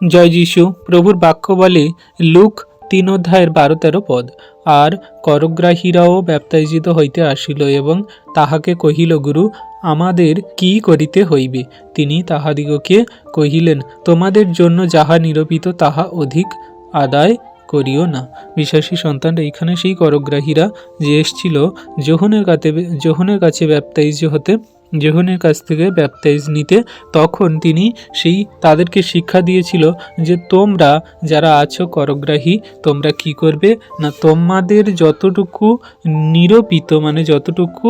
জয় যীশু। প্রভুর বাক্য বলে লুক 3:12-13 পদ, আর করগ্রাহীরাও ব্যাপ্তাইজিত হইতে আসিল এবং তাহাকে কহিল, গুরু, আমাদের কি করিতে হইবে? তিনি তাহাদিগকে কহিলেন, তোমাদের জন্য যাহা নিরূপিত তাহা অধিক আদায় করিও না। বিশ্বাসী সন্তান, এইখানে সেই করগ্রাহীরা যে এসছিল যোহনের কাছে ব্যাপ্তাইজ হতে, যোহনের কাছ থেকে ব্যাপ্তাইজ নিতে, তখন তিনি তাদেরকে শিক্ষা দিয়েছিল যে তোমরা যারা আছো করগ্রাহী, তোমরা কি করবে না, তোমাদের যতটুকু নিরূপিত মানে যতটুকু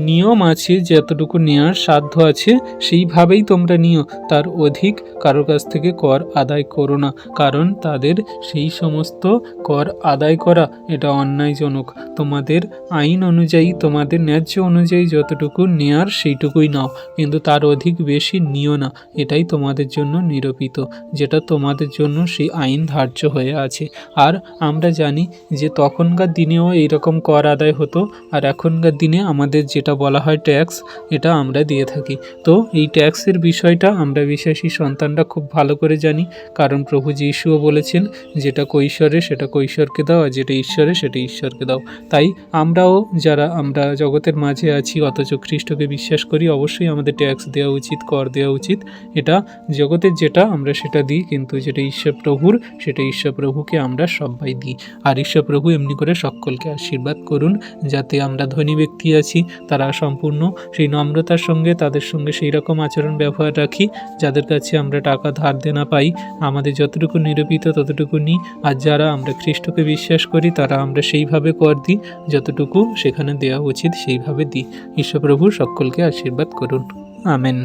নিয়ম আছে, যতটুকু নেওয়ার সাধ্য আছে সেইভাবেই তোমরা নিও, তার অধিক কারোর কাছ থেকে কর আদায় করো না, কারণ তাদের সেই সমস্ত কর আদায় করা এটা অন্যায়জনক। তোমাদের আইন অনুযায়ী, তোমাদের ন্যায্য অনুযায়ী যতটুকু নেয়ার সেইটুকুই নাও, কিন্তু তার অধিক বেশি নিও না। এটাই তোমাদের জন্য নিরূপিত, যেটা তোমাদের জন্য সেই আইন ধার্য হয়ে আছে। আর আমরা জানি যে তখনকার দিনেও এইরকম কর আদায় হতো, আর এখনকার দিনে আমাদের যেটা বলা হয় ট্যাক্স, এটা আমরা দিয়ে থাকি। তো এই ট্যাক্সের বিষয়টা আমরা বিশ্বাসী সন্তানরা খুব ভালো করে জানি, কারণ প্রভু যীশুও বলেছেন, যেটা কৈশোরে সেটা কৈশোরকে দাও, আর যেটা ঈশ্বরে সেটা ঈশ্বরকে দাও। তাই আমরাও যারা আমরা জগতের মাঝে আছি অথচ খ্রিস্টকে বিশ্বাস করি, অবশ্যই আমাদের ট্যাক্স দেওয়া উচিত, কর দেওয়া উচিত। এটা জগতের যেটা আমরা সেটা দিই, কিন্তু যেটা ঈশ্বর প্রভুর সেটা ঈশ্বর প্রভুকে আমরা সবাই দিই। আর ঈশ্বর প্রভু এমনি করে সকলকে আশীর্বাদ করুন, যাতে আমরা ধনী ব্যক্তি আছি তারা সম্পূর্ণ সেই নম্রতার সঙ্গে তাদের সঙ্গে সেই রকম আচরণ ব্যবহার রাখি, যাদের কাছে আমরা টাকা ধার দেনা পাই, আমাদের যতটুকু নিরূপিত ততটুকু নিই। আর যারা আমরা খ্রিস্টকে বিশ্বাস করি তারা আমরা সেইভাবে কর দিই, যতটুকু সেখানে দেওয়া উচিত সেইভাবে দিই। ঈশ্বর প্রভু সকলকে আশীর্বাদ করুন। আমেন।